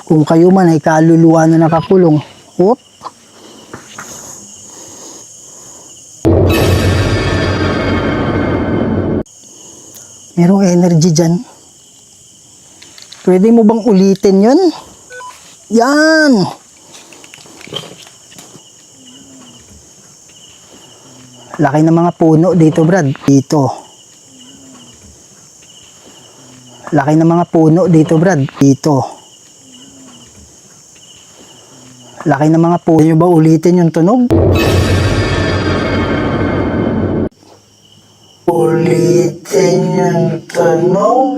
Kung kayo man ay kaluluwa na nakakulong, whoop. Merong energy dyan. Pwede mo bang ulitin yun? Yan! Laki ng mga puno dito, Brad. Dito. Laki ng mga puno dito, Brad. Dito. Laki ng mga puno. Pwede ba ulitin yung tunog? Ulitin yung tunog.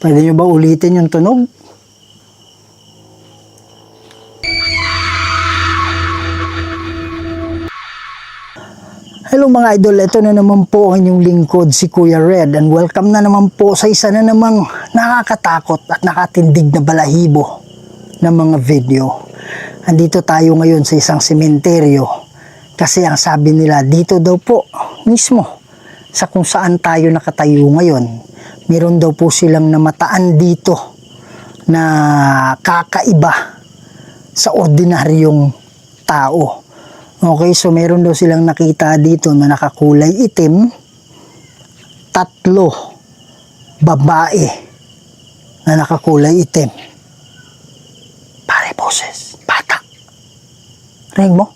Pwede nyo ba ulitin yung tunog? Hello mga idol, ito na naman po ang inyong lingkod si Kuya Red and welcome na naman po sa isa na namang nakakatakot at nakatindig na balahibo ng mga video. Andito tayo ngayon sa isang sementeryo kasi ang sabi nila dito daw po mismo sa kung saan tayo nakatayo ngayon, meron daw po silang namataan dito na kakaiba sa ordinaryong tao. Okay, so meron daw silang nakita dito na nakakulay itim, 3 babae na nakakulay itim. Pare boses, bata. Rinig mo?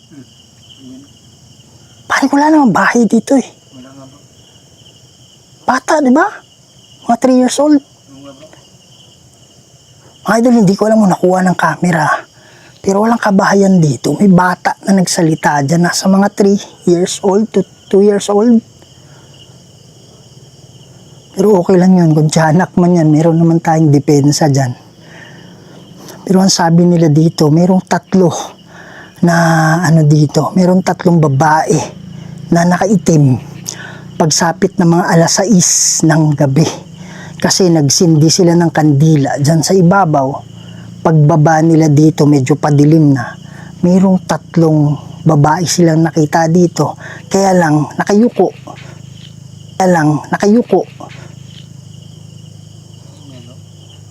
Pare wala namang bahay dito eh. Wala nga ba? Bata, di ba? Mga 3 years old. Mga idol, hindi ko alam mo nakuha ng camera. Pero walang kabahayan dito. May bata na nagsalita dyan. Nasa mga 3 years old to 2 years old. Pero okay lang yun. Kung tiyanak man yan, meron naman tayong depensa dyan. Pero ang sabi nila dito, merong 3 na ano dito. Merong 3 babae na nakaitim. Pagsapit ng mga 6:00 ng gabi. Kasi nagsindi sila ng kandila dyan sa ibabaw. Pagbaba nila dito, medyo padilim na. Mayroong 3 babae silang nakita dito. Kaya lang, nakayuko.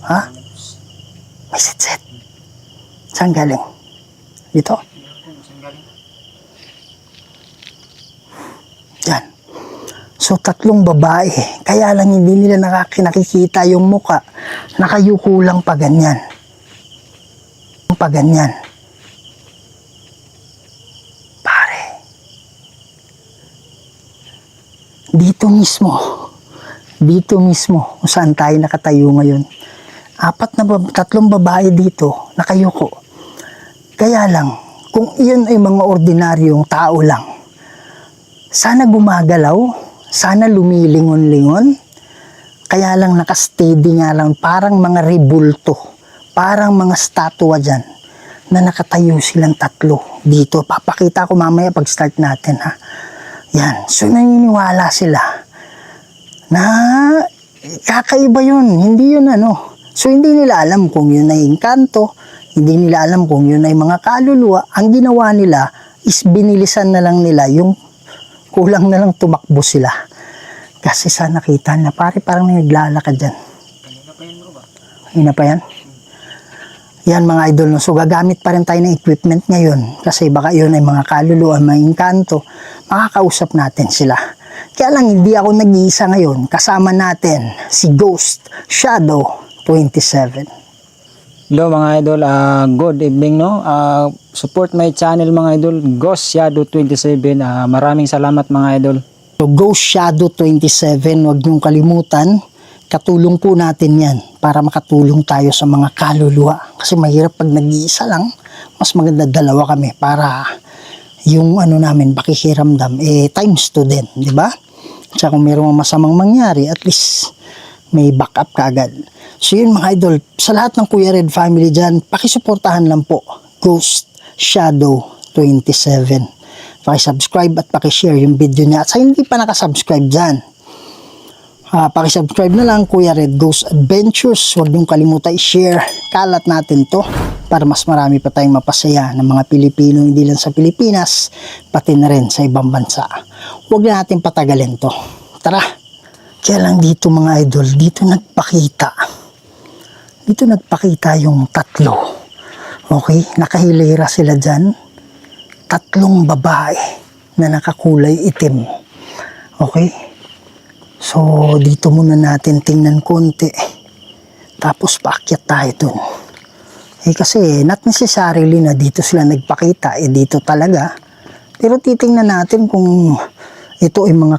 Ha? May sit-sit. Saan galing? Dito? Diyan. So, 3 babae. Kaya lang hindi nila nakikita yung muka. Nakayuko lang pa ganyan. Pare. Dito mismo kung saan tayo nakatayo ngayon. 3 babae dito nakayuko. Kaya lang, kung iyon ay mga ordinaryong tao lang, sana gumagalaw, sana lumilingon-lingon, kaya lang nakasteady nga lang, parang mga rebulto. Parang mga statua dyan na nakatayo silang 3 dito. Papakita ko mamaya pag start natin ha. Yan. So naniniwala sila na kakaiba yun. Hindi yun ano. So hindi nila alam kung yun ay engkanto. Hindi nila alam kung yun ay mga kaluluwa. Ang ginawa nila is binilisan na lang nila yung kulang na lang tumakbo sila. Kasi sa nakita na parang naglalakad dyan. Kanina pa yan bro ba? Kanina pa yan? Yan mga idol, no? So gagamit pa rin tayo ng equipment ngayon kasi baka yun ay mga kaluluwa, mga engkanto, makakausap natin sila. Kaya lang hindi ako nag-iisa ngayon, kasama natin si Ghost Shadow 27. Hello mga idol, good evening no. Support my channel mga idol, Ghost Shadow 27. Maraming salamat mga idol. So Ghost Shadow 27, huwag niyong kalimutan. Katulong po natin yan para makatulong tayo sa mga kaluluwa. Kasi mahirap pag nag-iisa lang, mas maganda 2 kami para yung ano namin, pakikiramdam, times 2 din, di ba? Tsaka kung mayroong masamang mangyari, at least may backup ka agad. So yun mga idol, sa lahat ng Kuya Red family dyan, pakisuportahan lang po, Ghost Shadow 27. Pakisubscribe at pakishare yung video niya. At sa hindi pa nakasubscribe dyan, pakisubscribe na lang Kuya Red Ghost Adventures. Huwag niyong kalimutan i-share. Kalat natin to para mas marami pa tayong mapasaya ng mga Pilipino, hindi lang sa Pilipinas, pati na rin sa ibang bansa. huwag na natin patagalin to. Tara. Kaya lang dito mga idol, dito nagpakita yung tatlo. Okay, nakahilera sila dyan. Tatlong babae na nakakulay itim. Okay? So, dito muna natin tingnan konti. Tapos paakyat tayo dun. Kasi not necessarily na dito sila nagpakita. Dito talaga. Pero titingnan natin kung ito ay mga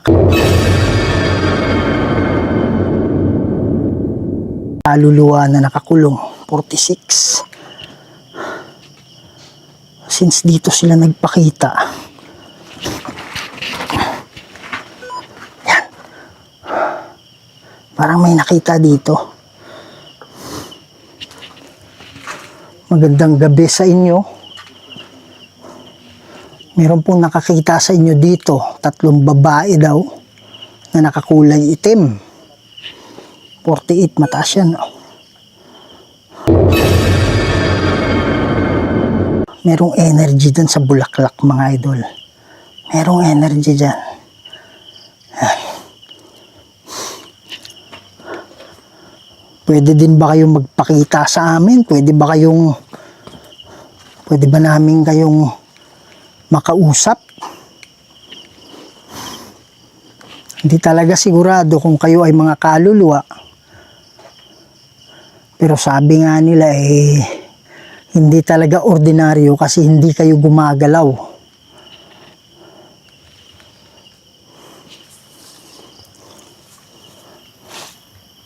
kaluluwa na nakakulong. 46. Since dito sila nagpakita. Yan. Parang may nakita dito. Magandang gabi sa inyo. Meron pong nakakita sa inyo dito. 3 babae daw na nakakulay itim. 48, mataas yan. Merong energy dyan sa bulaklak mga idol. Merong energy dyan. Yan. Pwede din ba kayong magpakita sa amin? Pwede ba namin kayong makausap? Hindi talaga sigurado kung kayo ay mga kaluluwa. Pero sabi nga nila hindi talaga ordinaryo kasi hindi kayo gumagalaw.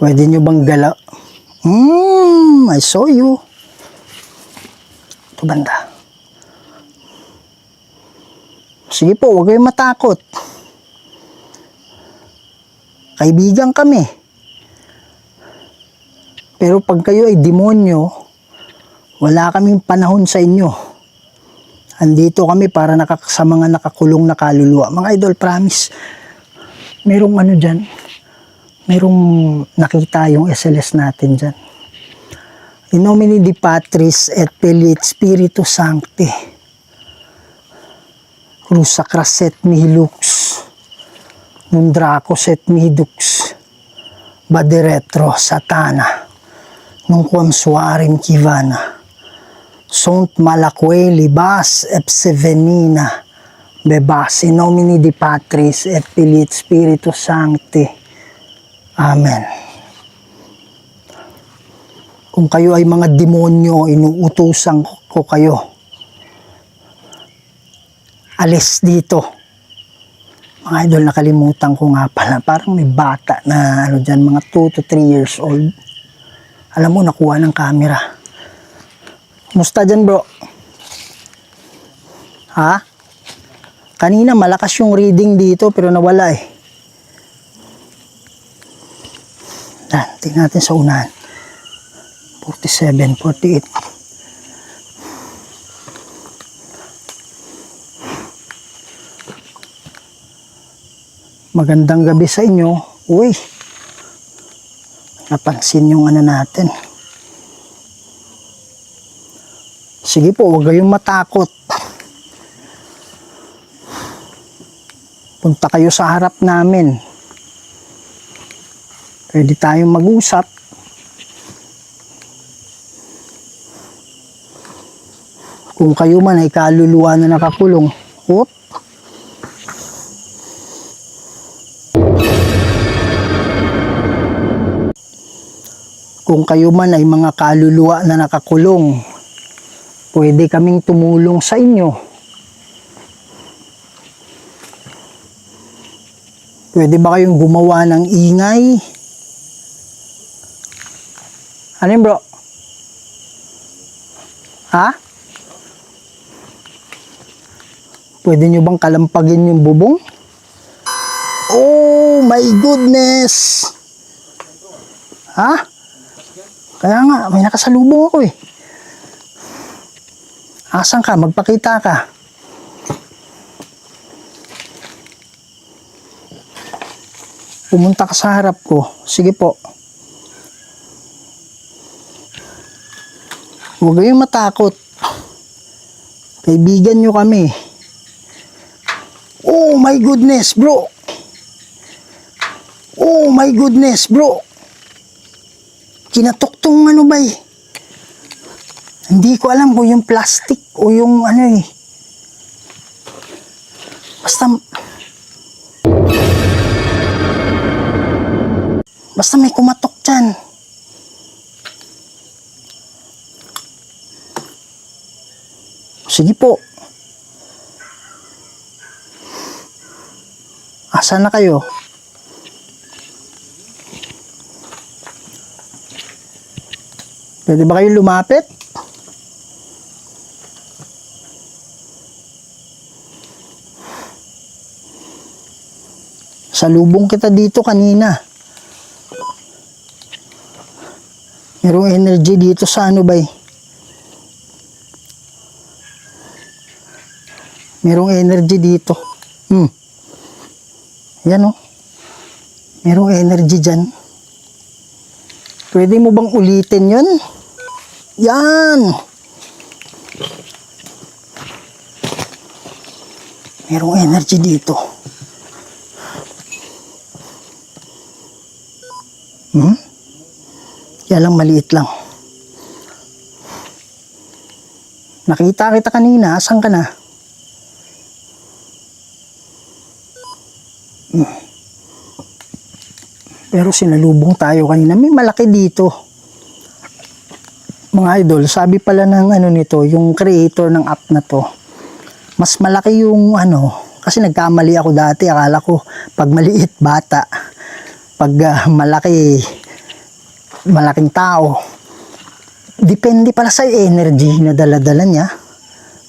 Pwede nyo bang galaw? I saw you. Ito banda. Sige po, huwag kayong matakot. Kaibigan kami. Pero pag kayo ay demonyo, wala kaming panahon sa inyo. Andito kami para sa mga nakakulong na kaluluwa. Mga idol, promise. Merong ano dyan. Merong nakita yung SLS natin dyan. In nomine Dei Patris et Filii et Spiritus Sancti. Cruza craset mihi lux. Num dracos et mihi dux. Baderetro satana. Num quam suarem kivana. Sunt malaque libas epse venina. Bebas in nomine Dei Patris et Filii et Spiritus Sancti. Amen. Kung kayo ay mga demonyo, inuutusan ko kayo. Alis dito. Mga idol, nakalimutan ko nga pala. Parang may bata na dyan, mga 2 to 3 years old. Alam mo, nakuha ng camera. Kumusta dyan, bro? Ha? Kanina malakas yung reading dito pero nawala eh. Tingnan natin sa unahan. 47, 48. Magandang gabi sa inyo. Uy, napansin yung ano natin. Sige po, huwag kayong matakot. Punta kayo sa harap namin. Pwede tayong mag-usap. Kung kayo man ay kaluluwa na nakakulong. Oop. Kung kayo man ay mga kaluluwa na nakakulong, pwede kaming tumulong sa inyo. Pwede ba kayong gumawa ng ingay? Ano yun, bro? Ha? Pwede nyo bang kalampagin yung bubong? Oh my goodness! Ha? Kaya nga, may nakasalubong ako eh. Asan ka? Magpakita ka. Pumunta ka sa harap ko. Sige po. Huwag kayong matakot. Kaibigan nyo kami. Oh my goodness, bro. Oh my goodness, bro. Kinatok tong ano ba eh. Hindi ko alam kung yung plastic o yung ano eh. Basta may kumatok dyan. Sige po. Asa na kayo? Pwede ba kayo lumapit? Salubong kita dito kanina. Merong energy dito sa ano ba eh? Merong energy dito. Yan o. Merong energy dyan. Pwede mo bang ulitin yun? Yan! Merong energy dito. Kaya lang maliit lang. Nakita kita kanina. Asan ka na? Pero sinalubong tayo kanina. May malaki dito. Mga idol, sabi pala ng ano nito, yung creator ng app na to, mas malaki yung ano, kasi nagkamali ako dati. Akala ko pag maliit, bata. Pag malaking tao, depende pala sa energy na dala-dala niya.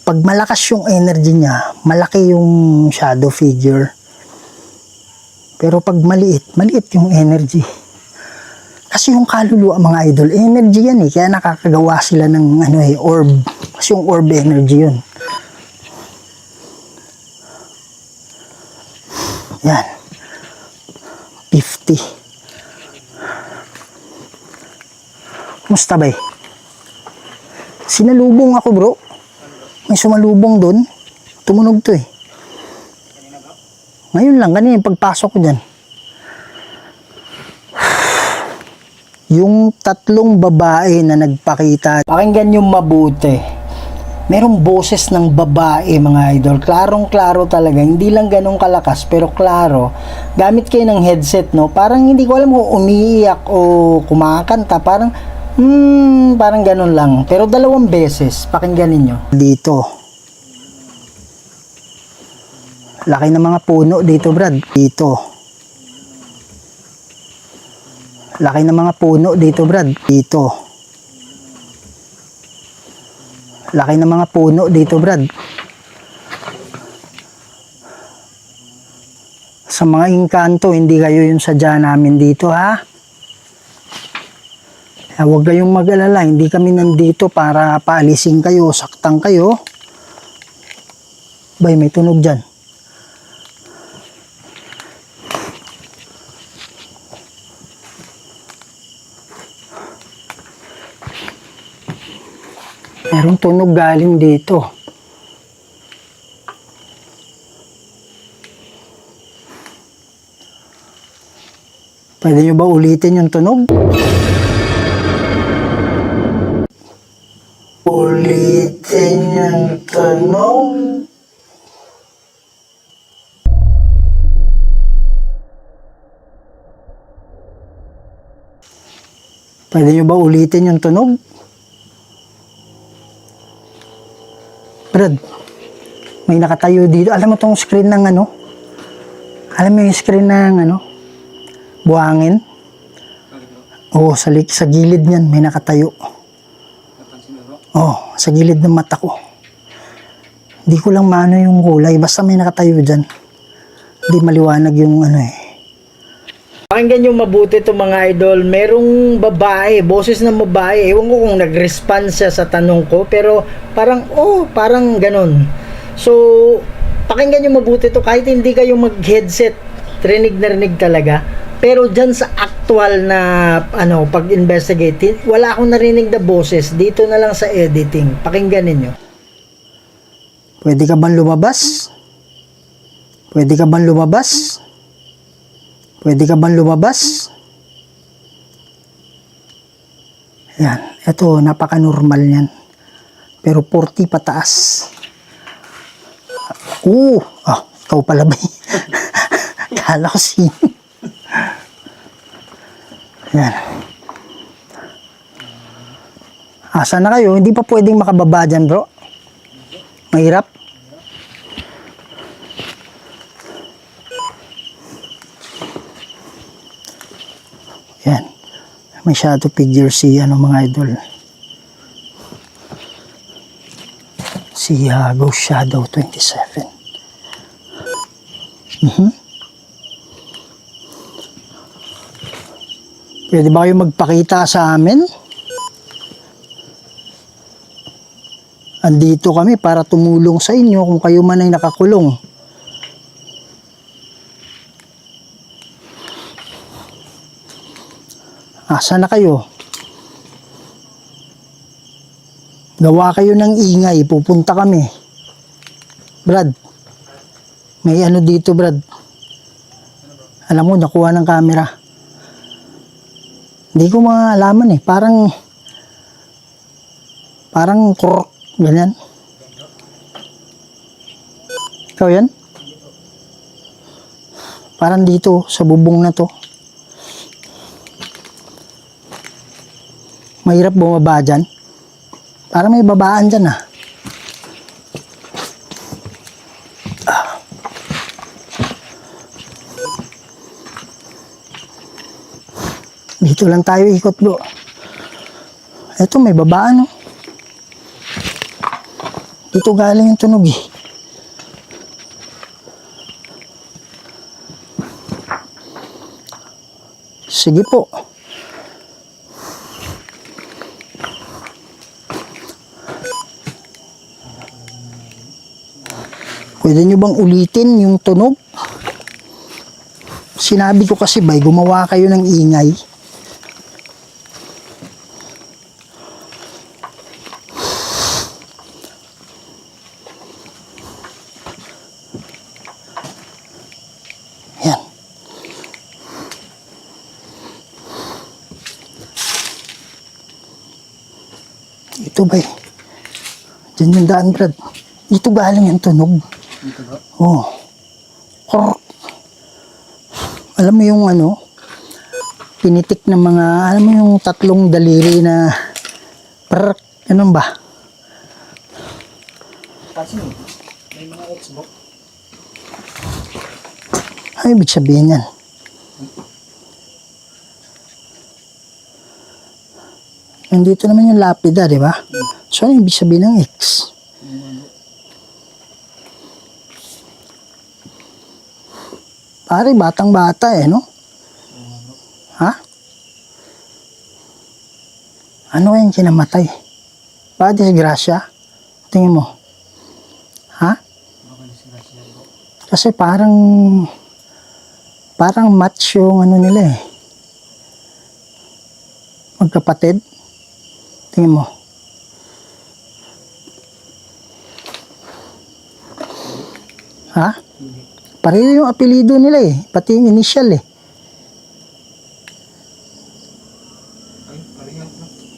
Pag malakas yung energy niya, malaki yung shadow figure. Pero pag maliit yung energy. Kasi yung kaluluwa, mga idol, energy yan eh. Kaya nakakagawa sila ng ano eh, orb. Kasi yung orb energy yun. Yan. 50. Musta ba eh? Sinalubong ako, bro. May sumalubong doon. Tumunog to eh. Ngayon lang, kanina yung pagpasok ko dyan. Yung 3 babae na nagpakita. Pakinggan yung mabuti. Merong boses ng babae, mga idol. Klarong-klaro talaga. Hindi lang ganong kalakas, pero klaro. Gamit kayo ng headset, no? Parang hindi ko alam kung umiiyak o kumakanta. Parang ganon lang. Pero 2 beses. Pakinggan ninyo. Dito. Laki ng mga puno dito, Brad. Dito. Laki ng mga puno dito, Brad. Dito. Laki ng mga puno dito, Brad. Sa mga engkanto, hindi kayo yung sadya namin dito, ha? Huwag kayong mag-alala. Hindi kami nandito para paalisin kayo, saktang kayo. Bay, may tunog dyan. Merong tunog galing dito. Pwede nyo ba ulitin yung tunog? Ulitin yung tunog? Pwede nyo ba ulitin yung tunog? Brad, may nakatayo dito. Alam mo tong screen ng ano? Alam mo yung screen ng ano? Buhangin? Oo, sa gilid niyan may nakatayo. Oo, sa gilid ng mata ko. Hindi ko lang maano yung kulay. Basta may nakatayo dyan. Hindi maliwanag yung ano eh. Pakinggan yung mabuti to, mga idol. Merong babae, boses ng babae. Ewan ko kung nag-respond siya sa tanong ko, pero parang, parang ganun. So, pakinggan yung mabuti to. Kahit hindi kayo mag-headset, rinig na rinig talaga. Pero dyan sa actual na pag-investigate, wala akong narinig na boses. Dito na lang sa editing. Pakinggan ninyo. Pwede ka bang lumabas? Pwede ka bang lumabas? Pwede ka bang lumabas? Yan. Ito, napaka-normal yan. Pero 40 pataas. Ikaw pala ba? Kala ko sino. Yan. Asa na kayo? Hindi pa pwedeng makababa dyan, bro. Mahirap. Yan. May shadow figure si mga idol. Si Ghost Shadow 27. Pwede ba kayo magpakita sa amin? Andito kami para tumulong sa inyo kung kayo man ay nakakulong. Asa na kayo? Gawa kayo ng ingay, pupunta kami. Brad, may ano dito, Brad. Alam mo, nakuha ng camera. Hindi ko maalaman eh. Parang krok, ganyan. Ikaw yan? Parang dito, sa bubong na to. Mahirap bumaba dyan. Para may babaan dyan Dito lang tayo ikot, bro. Eto, may babaan, oh. Dito galing yung tunog, eh. Sige po. Pwede nyo bang ulitin yung tunog? Sinabi ko kasi ba, gumawa kayo ng ingay. Yan. Ito ba eh? Diyan yung daan, Brad. Dito galing yung tunog. Oh. Krrr. Alam mo yung pinitik ng mga, alam mo yung tatlong daliri na prrr, ganun ba? Kasi may mga Xbox. Ano ibig sabihin yan? Nandito naman yung lapida, di ba? So, ano ibig sabihin ng X? Pare, batang-bata no? Ha? Ano yung kinamatay? Bakit disgrasya? Tingin mo. Ha? Kasi parang match yung nila eh. Magkapatid. Tingin mo. Ha? Pareho yung apelido nila eh. Pati yung initial eh.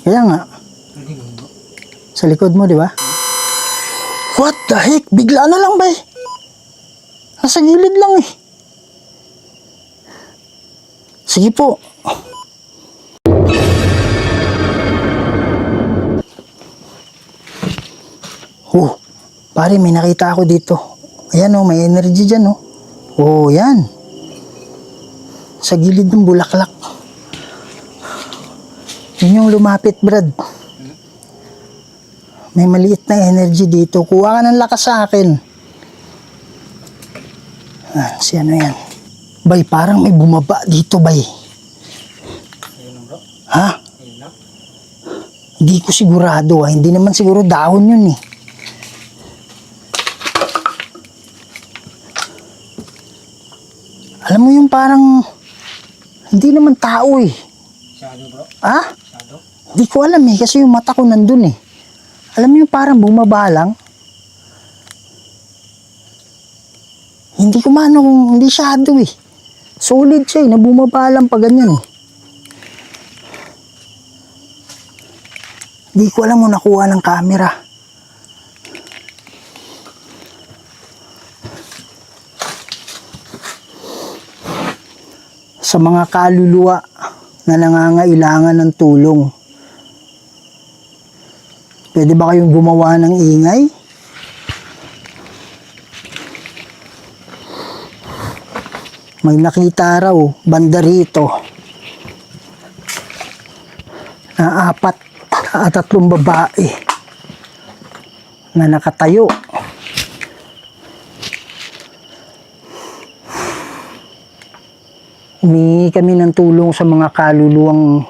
Kaya nga. Sa likod mo, di ba? What the heck? Bigla na lang ba eh? Nasa gilid lang eh. Sige po. Pare, may nakita ako dito. Ayan oh, may energy dyan oh. Oh, yan. Sa gilid ng bulaklak. Yun yung lumapit, Brad. May maliit na energy dito. Kuha ka ng lakas sa akin. Si ano yan? Bay, parang may bumaba dito, bay. Ha? Hindi ko sigurado. Hindi naman siguro dahon yun eh. Alam mo yung parang hindi naman tao eh. Shadow, bro. Ha? Shadow. Hindi ko alam eh kasi yung mata ko nandun eh. Alam mo yung parang bumaba lang. Hindi ko maano kung hindi shadow eh. Solid siya eh, na bumaba lang pa ganyan eh. Hindi ko alam mo nakuha ng camera. Sa mga kaluluwa na nangangailangan ng tulong, pwede ba kayong gumawa ng ingay? May nakita raw, banda rito, na 4 at 3 babae na nakatayo. Humingi kami ng tulong sa mga kaluluwang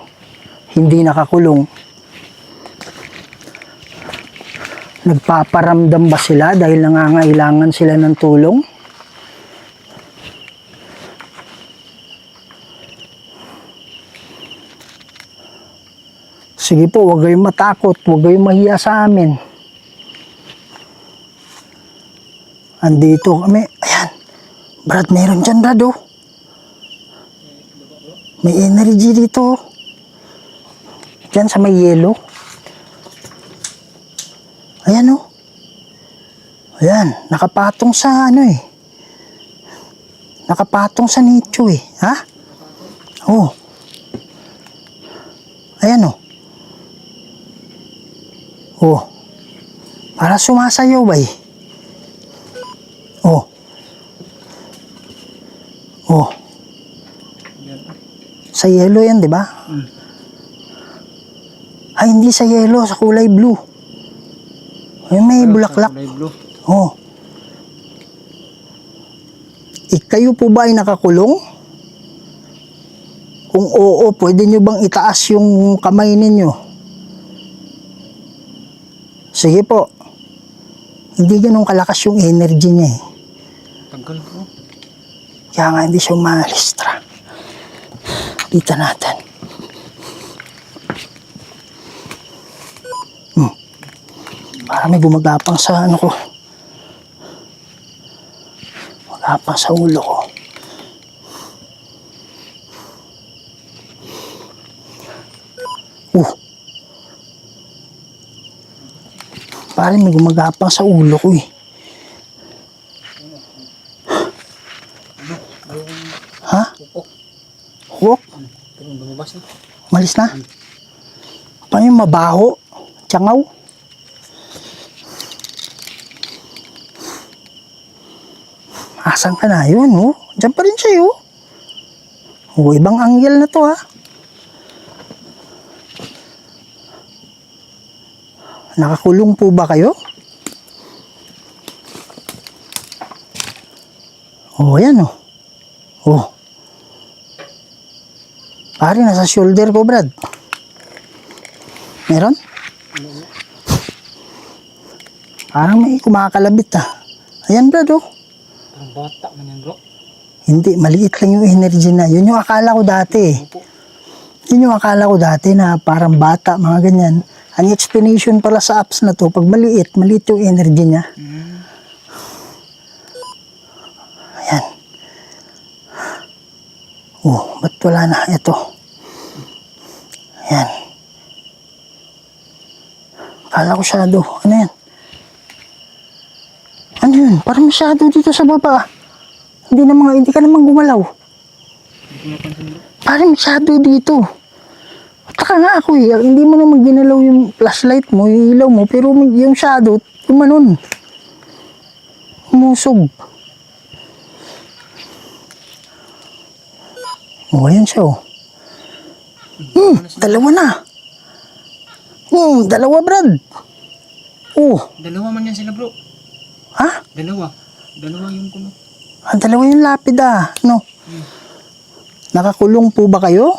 hindi nakakulong. Nagpaparamdam ba sila dahil nangangailangan sila ng tulong? Sige po, huwag kayong matakot, huwag kayong mahiya sa amin. Andito kami. Ayan. Brad, meron dyan, Brad, oh. May energy dito. Diyan sa may yellow. Ayan, oh. Ayan, nakapatong sa ano eh. Nakapatong sa nicho eh. Ha? Oh. Ayan, oh. Oh. Para sumasayaw ba eh. Oh. Oh. Sa yellow yan, di ba? Ay, hindi sa yellow, sa kulay blue. Ay, may bulaklak. Oh. Kayo po ba ay nakakulong? Kung oo, pwede nyo bang itaas yung kamay ninyo? Sige po. Hindi ganun kalakas yung energy niya eh. Tagal po. Kaya nga hindi siya umalistra. Kita natin. Parang may gumagapang sa ano ko. Gumagapang sa ulo ko. Parang may gumagapang sa ulo ko eh. Ha? Hukok? Malis na? Paano yung mabaho? Tiyangaw? Asan ka na? Yun, oh. Diyan pa rin siya, oh. Oh, ibang angle na to, ha. Nakakulong po ba kayo? Oh, yan, oh. Oh. Pare, nasa shoulder ko, Brad. Meron? Parang may kumakalabit, ah. Ayan, Brad, oh. Ang bata man yan, bro. Hindi, maliit lang yung energy na. Yun yung akala ko dati. Yun yung akala ko dati na parang bata, mga ganyan. Ang explanation pala sa apps na to, pag maliit yung energy niya. Ayan. Oh, ba't wala na? Ito. Ayan. Akala ko shadow. Ano yan? Ano yun? Parang may shadow dito sa baba. Hindi ka naman gumalaw. Parang may shadow dito. Taka nga ako eh. Hindi mo naman ginalaw yung flashlight mo, yung ilaw mo, pero yung shadow, kumanon. Umusog. Oh, ayan siya oh. Dalawa na. Dalawa, Brad. Oh. Dalawa man yan sila, bro. Ha? Dalawa yung kuno. Dalawa yung lapid ah. No? Nakakulong po ba kayo?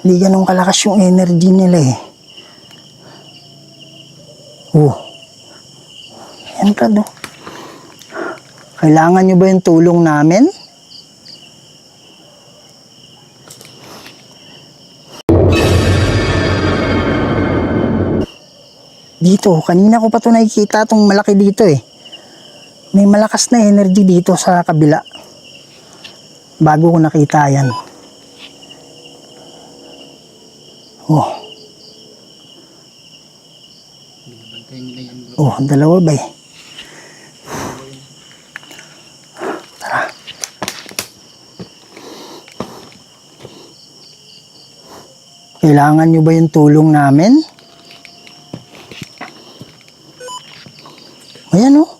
Hindi ganun kalakas yung energy nila eh. Oh. Yan, Brad oh. Kailangan nyo ba yung tulong namin? Dito, kanina ko pa ito nakikita itong malaki dito eh. May malakas na energy dito sa kabila. Bago ko nakita yan. Oh. Oh, dalawa ba eh? Tara. Kailangan nyo ba yung tulong namin? Ayan oh.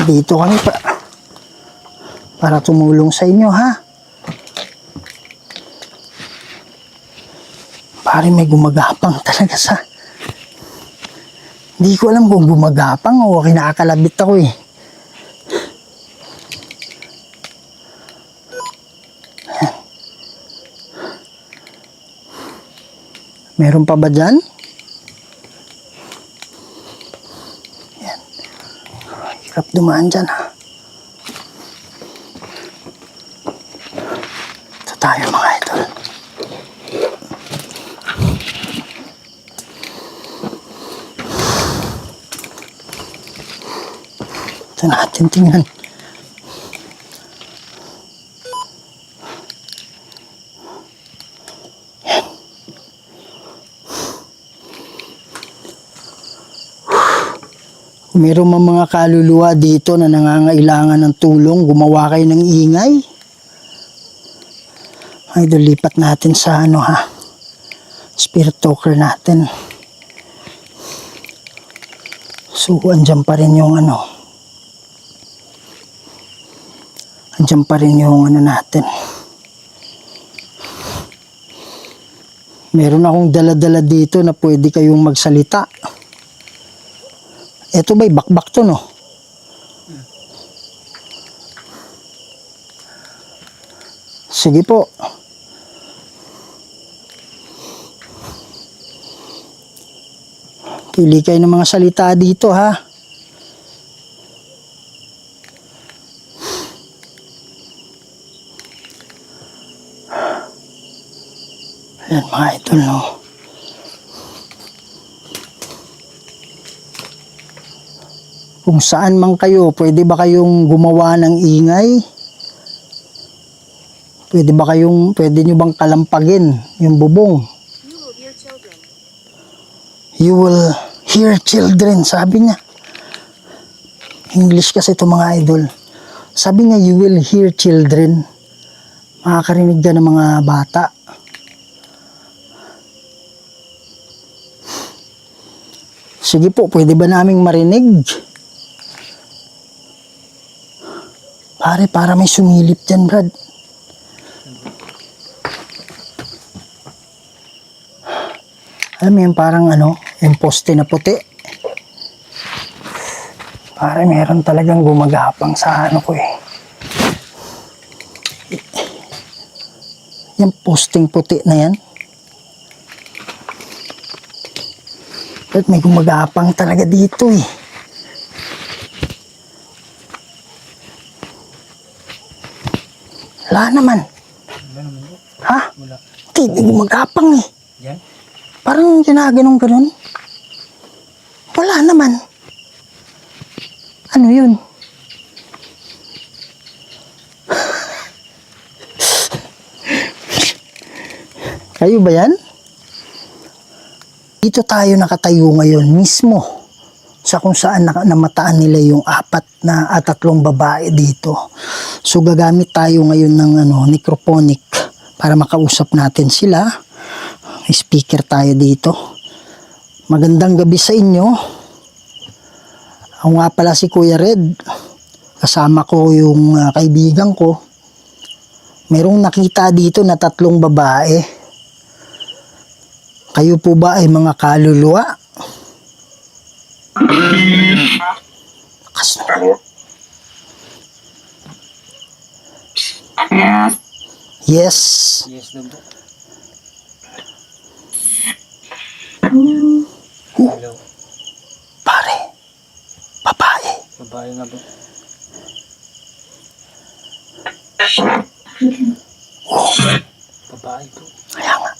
Dito kami para tumulong sa inyo ha. Pare may gumagapang talaga sa... Hindi ko alam kung gumagapang o kinakalabit ako eh. Ayan. Meron pa ba dyan? Ayan. Hirap dumaan dyan ha. Ito tayo mga idol. Ito natin tingnan. Yan. Kung meron mang mga kaluluwa dito na nangangailangan ng tulong, gumawa kayo ng ingay. Idol, lipat natin sa ano ha. Spirit talker natin. So, andyan pa rin yung ano. Andyan pa rin yung ano natin. Meron akong dala-dala dito na pwede kayong magsalita. Ito ba'y bakbak to no? Sige po. Pili kayo ng mga salita dito ha. Ayan mga idol no. Kung saan man kayo, pwede ba kayong gumawa ng ingay? Pwede nyo bang kalampagin yung bubong? You will hear children, sabi niya. English kasi ito mga idol. Sabi niya, you will hear children. Makakarinig ka ng mga bata. Sige po, pwede ba naming marinig? Pare, para may sumilip dyan, Brad. Alam mo yun, parang ano, yung poste na puti. Pare, meron talagang gumagapang sa ano ko eh. Yung posting puti na yan. At may gumagapang talaga dito eh. Wala naman. Ha? Hindi gumagapang eh. Yan? Parang ginaganong-ganon. Wala naman. Ano yun? Kayo ba yan? Dito tayo nakatayo ngayon mismo sa kung saan namataan nila yung 3 babae dito. So gagamit tayo ngayon ng necrophonic para makausap natin sila. May speaker tayo dito. Magandang gabi sa inyo. Ako nga pala si Kuya Red. Kasama ko yung kaibigan ko. Merong nakita dito na 3 babae. Kayo po ba ay mga kaluluwa? Yes. Yes, Dobo. Hello. Pare. Babae. Babae nga ba? babae bro. Kaya nga.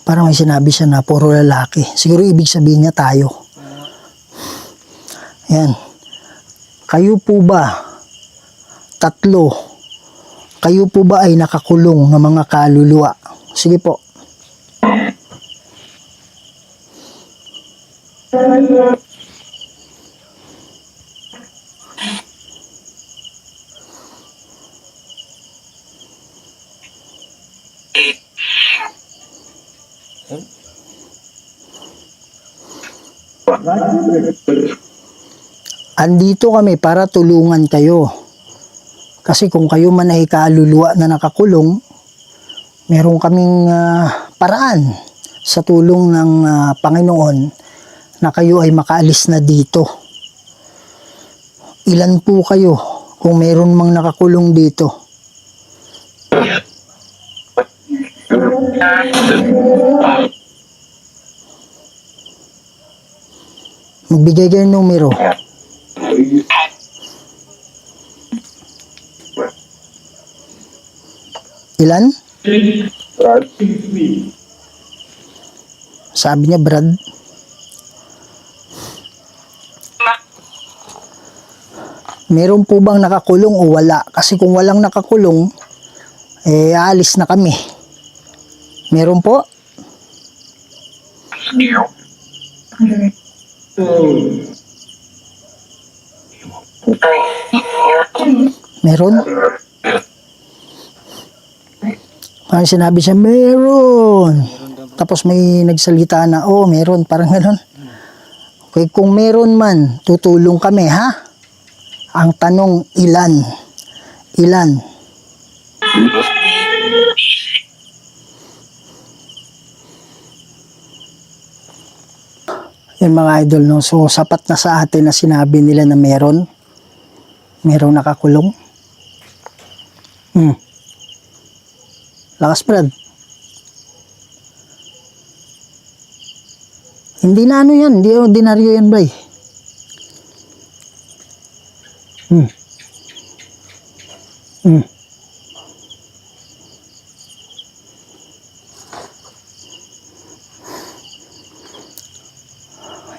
Parang may sinabi siya na puro lalaki. Siguro ibig sabihin niya tayo. Yan. Kayo po ba, tatlo, kayo po ba ay nakakulong ng mga kaluluwa? Sige po. Andito kami para tulungan kayo. Kasi kung kayo man ay kaluluwa na nakakulong, meron kaming paraan sa tulong ng Panginoon na kayo ay makaalis na dito. Ilan po kayo kung meron mang nakakulong dito? Magbigay kayo ng numero. Ilan? Sabi niya, Brad. Meron po bang nakakulong o wala? Kasi kung walang nakakulong, aalis na kami. Meron po? Meron? Parang sinabi siya, meron. Tapos may nagsalita na, meron. Parang gano'n. Okay, kung meron man, tutulong kami, ha? Ang tanong, ilan? Ilan? Yan mga idol, no? So, sapat na sa atin na sinabi nila na meron. Merong nakakulong. Lakas, Brad. Hindi na ano yan. Hindi ordinaryo yan, bay.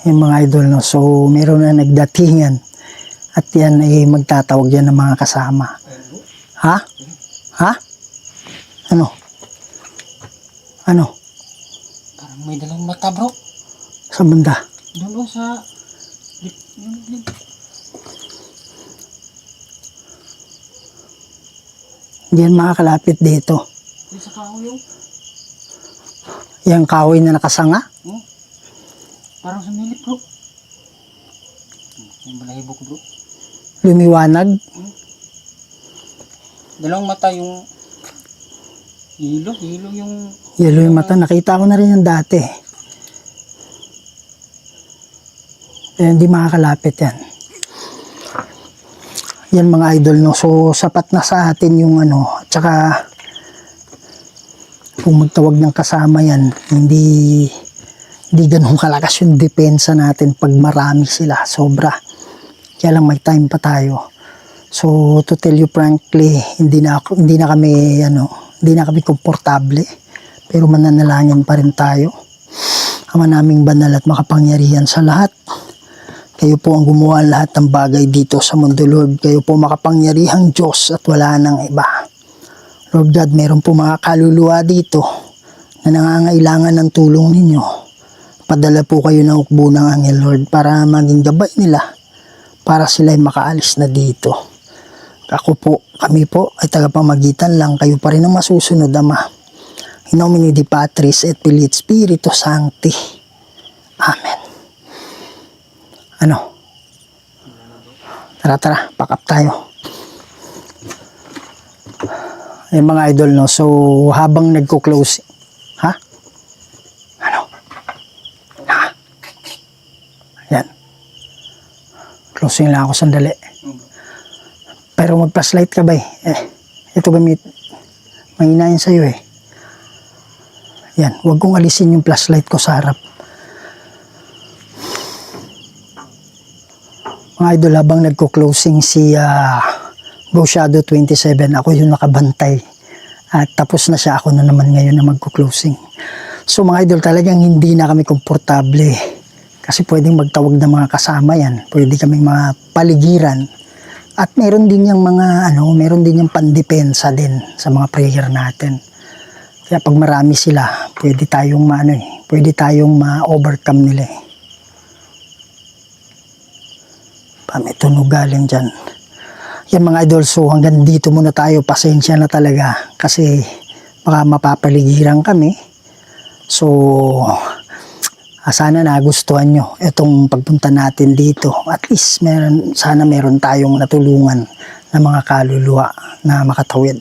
Yung mga idol, no? So, meron na nagdatingan. At yan ay magtatawag yan ng mga kasama. Ha? Ha? Ano? Ano? Parang may dalawang mata bro. Sa banda? Doon sa... Hindi yan makakalapit dito. Yung sa kahoy yun. Yung kahoy na nakasanga? Parang sa milip bro. Yung balahibo ko bro. Lumiwanag? Dalawang mata yung... Hilo yung... Yellow yung mata. Nakita ko na rin yung dati. Hindi makakalapit yan. Yan mga idol, no? So, sapat na sa atin yung ano. At saka, kung magtawag ng kasama yan, hindi ganun kalakas yung depensa natin pag marami sila. Sobra. Kaya lang may time pa tayo. So, to tell you frankly, hindi na kami komportable. Pero mananalangin pa rin tayo. Ama naming banal at makapangyarihan sa lahat. Kayo po ang gumawa lahat ng bagay dito sa mundo, Lord. Kayo po makapangyarihang Diyos at wala nang iba. Lord God, meron po mga kaluluwa dito na nangangailangan ng tulong ninyo. Padala po kayo ng ukbo ng Angel, Lord, para maging gabay nila, para sila ay makaalis na dito. Ako po, kami po ay tagapamagitan lang. Kayo pa rin ang masusunod, Ama. In nomine Dei Patris et Filii et Spiritus Sancti. Amen. Ano? Tara, pack up tayo. Ay mga idol, no? So, habang nagko-close, ha? Ano? Ha? Yan. Closing lang ako sandali. Pero mag-flashlight ka ba eh? Ito gamit. Mahina yan sa'yo eh. Yan, huwag kong alisin yung flashlight ko sa harap. Mga idol, habang nagko-closing si Go Shadow 27, ako yung nakabantay. At tapos na siya, ako na naman ngayon na magko-closing. So mga idol, talagang hindi na kami komportable. Kasi pwedeng magtawag ng mga kasama yan. Pwede kaming mga paligiran. At meron din yung mga, meron din yung pandepensa din sa mga prayer natin. Kaya pag marami sila, pwede tayong pwede tayong ma-overcome nila. May tunog galing dyan. Yan mga idol, so hanggang dito muna tayo. Pasensya na talaga kasi baka mapapaligiran kami. So, sana nagustuhan nyo itong pagpunta natin dito. At least sana meron tayong natulungan na mga kaluluwa na makatawid.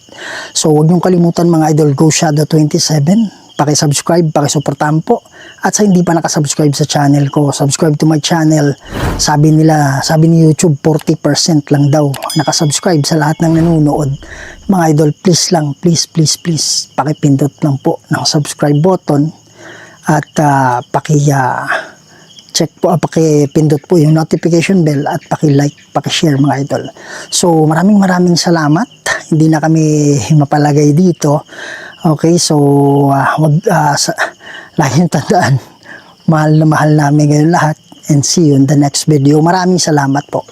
So huwag niyong kalimutan mga idol, Go Shadow 27. Paki-subscribe, paki-suportahan po. At sa hindi pa nakasubscribe sa channel ko, subscribe to my channel. Sabi ni YouTube, 40% lang daw nakasubscribe sa lahat ng nanonood. Mga idol, please lang, please, pakipindot lang po ng subscribe button. At pakipindot po yung notification bell at paki-like, paki-share mga idol. So maraming salamat. Hindi na kami mapalagay dito. Okay, so lagi yung tandaan, mahal na mahal namin ngayon lahat, and see you in the next video. Maraming salamat po.